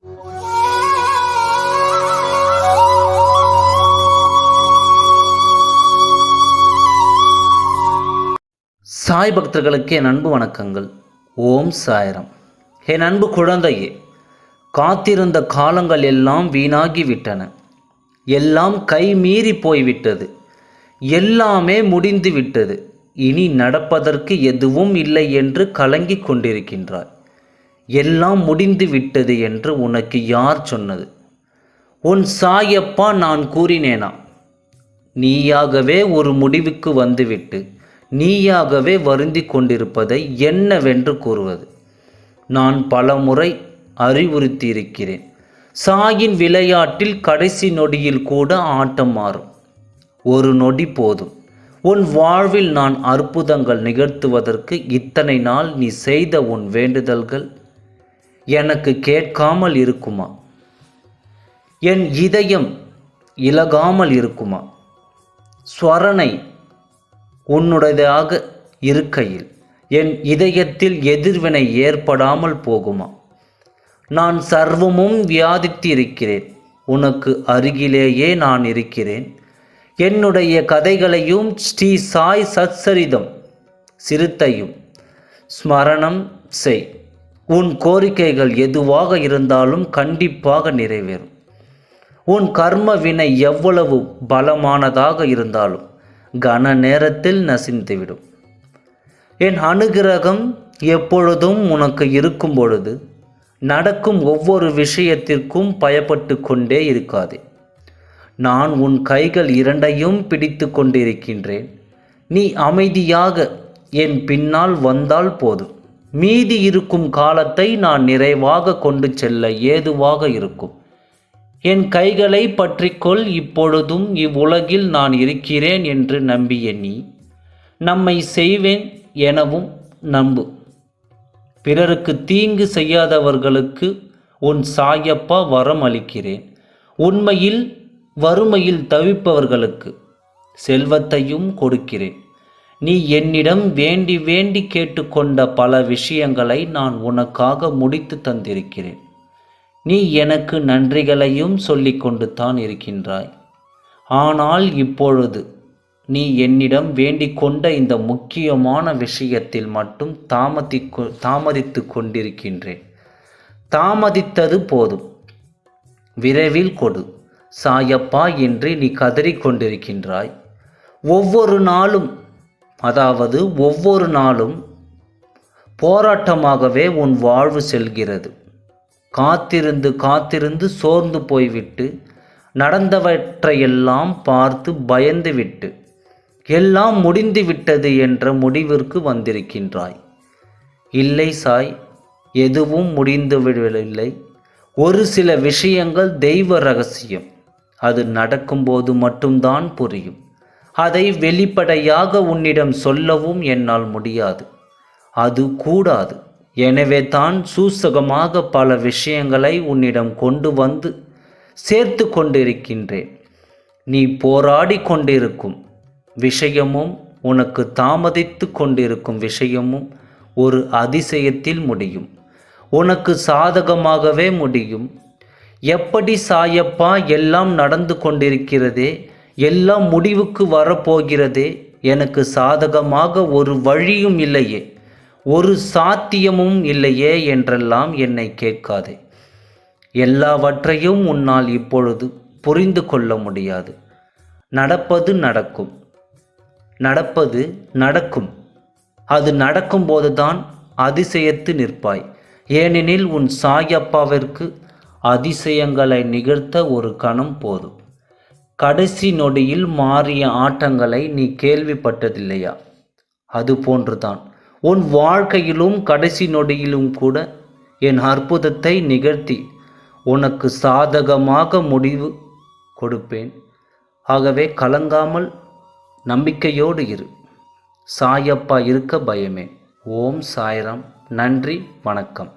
சாய் பக்தர்களுக்கு என் அன்பு வணக்கங்கள். ஓம் சாய்ராம். என் அன்பு குழந்தையே, காத்திருந்த காலங்கள் எல்லாம் வீணாகி விட்டன. எல்லாம் கை மீறி போய்விட்டது. எல்லாமே முடிந்து விட்டது. இனி நடப்பதற்கு எதுவும் இல்லை என்று கலங்கிக் கொண்டிருக்கின்றாய். எல்லாம் முடிந்து விட்டது என்று உனக்கு யார் சொன்னது? உன் சாயப்பா நான் கூறினேனா? நீயாகவே ஒரு முடிவுக்கு வந்துவிட்டு நீயாகவே வருந்தி கொண்டிருப்பதை என்னவென்று கூறுவது? நான் பலமுறை அறிவுறுத்தியிருக்கிறேன். சாயின் விளையாட்டில் கடைசி நொடியில் கூட ஆட்டம் மாறும். ஒரு நொடி போதும். உன் வாழ்வில் நான் அற்புதங்கள் நிகழ்த்துவதற்கு. இத்தனை நாள் நீ செய்த உன் வேண்டுதல்கள் எனக்கு கேட்காமல் இருக்குமா? என் இதயம் இலகாமல் இருக்குமா? ஸ்வரணை உன்னுடையதாக இருக்கையில் என் இதயத்தில் எதிர்வினை ஏற்படாமல் போகுமா? நான் சர்வமும் வியாதித்திருக்கிறேன். உனக்கு அருகிலேயே நான் இருக்கிறேன். என்னுடைய கதைகளையும் ஸ்ரீ சாய் சச்சரிதம் சிறுத்தையும் ஸ்மரணம் செய். உன் கோரிக்கைகள் எதுவாக இருந்தாலும் கண்டிப்பாக நிறைவேறும். உன் கர்ம வினை எவ்வளவு பலமானதாக இருந்தாலும் கன நேரத்தில் நசிந்துவிடும். என் அனுகிரகம் எப்பொழுதும் உனக்கு இருக்கும் பொழுது நடக்கும் ஒவ்வொரு விஷயத்திற்கும் பயப்பட்டு கொண்டே இருக்காதே. நான் உன் கைகள் இரண்டையும் பிடித்து கொண்டிருக்கின்றேன். நீ அமைதியாக என் பின்னால் வந்தால் போதும். மீதி இருக்கும் காலத்தை நான் நிறைவாக கொண்டு செல்ல ஏதுவாக இருக்கும். என் கைகளை பற்றிக்கொள். இப்பொழுதும் இவ்வுலகில் நான் இருக்கிறேன் என்று நம்பிய நீ நம்மை செய்வேன் எனவும் நம்பு. பிறருக்கு தீங்கு செய்யாதவர்களுக்கு உன் சாயப்பா வரம் அளிக்கிறேன். உண்மையில் வறுமையில் தவிப்பவர்களுக்கு செல்வத்தையும் கொடுக்கிறேன். நீ என்னிடம் வேண்டி வேண்டி கேட்டுக்கொண்ட பல விஷயங்களை நான் உனக்காக முடித்து தந்திருக்கிறேன். நீ எனக்கு நன்றிகளையும் சொல்லிக்கொண்டு தான் இருக்கின்றாய். ஆனால் இப்பொழுது நீ என்னிடம் வேண்டிக் கொண்ட இந்த முக்கியமான விஷயத்தில் மட்டும் தாமதித்து கொண்டிருக்கின்றேன். தாமதித்தது போதும். விரைவில் கொடு சாயப்பா என்று நீ கதறிக்கொண்டிருக்கின்றாய். ஒவ்வொரு நாளும் போராட்டமாகவே உன் வாழ்வு செல்கிறது. காத்திருந்து சோர்ந்து போய்விட்டு நடந்தவற்றையெல்லாம் பார்த்து பயந்துவிட்டு எல்லாம் முடிந்து விட்டது என்ற முடிவிற்கு வந்திருக்கின்றாய். இல்லை சாய், எதுவும் முடிந்துவிடவில்லை. ஒரு சில விஷயங்கள் தெய்வ ரகசியம். அது நடக்கும்போது மட்டும்தான் புரியும். அதை வெளிப்படையாக உன்னிடம் சொல்லவும் என்னால் முடியாது. அது கூடாது. எனவே தான் சூசகமாக பல விஷயங்களை உன்னிடம் கொண்டு வந்து சேர்த்து கொண்டிருக்கின்றேன். நீ போராடி கொண்டிருக்கும் விஷயமும் உனக்கு தாமதித்து கொண்டிருக்கும் விஷயமும் ஒரு அதிசயத்தில் முடியும். உனக்கு சாதகமாகவே முடியும். எப்படி சாயப்பா, எல்லாம் நடந்து கொண்டிருக்கிறதே, எல்லாம் முடிவுக்கு வரப்போகிறதே, எனக்கு சாதகமாக ஒரு வழியும் இல்லையே, ஒரு சாத்தியமும் இல்லையே என்றெல்லாம் என்னை கேட்காதே. எல்லாவற்றையும் உன்னால் இப்பொழுது புரிந்து கொள்ள முடியாது. நடப்பது நடக்கும். அது நடக்கும்போதுதான் அதிசயத்து நிற்பாய். ஏனெனில் உன் சாயப்பாவிற்கு அதிசயங்களை நிகழ்த்த ஒரு கணம் போதும். கடைசி நொடியில் மாறிய ஆட்டங்களை நீ கேள்விப்பட்டதில்லையா? அது போன்றுதான் உன் வாழ்க்கையிலும் கடைசி நொடியிலும் கூட என் அற்புதத்தை நிகழ்த்தி உனக்கு சாதகமாக முடிவு கொடுப்பேன். ஆகவே கலங்காமல் நம்பிக்கையோடு இரு. சாயப்பா இருக்க பயமே. ஓம் சாய்ராம். நன்றி, வணக்கம்.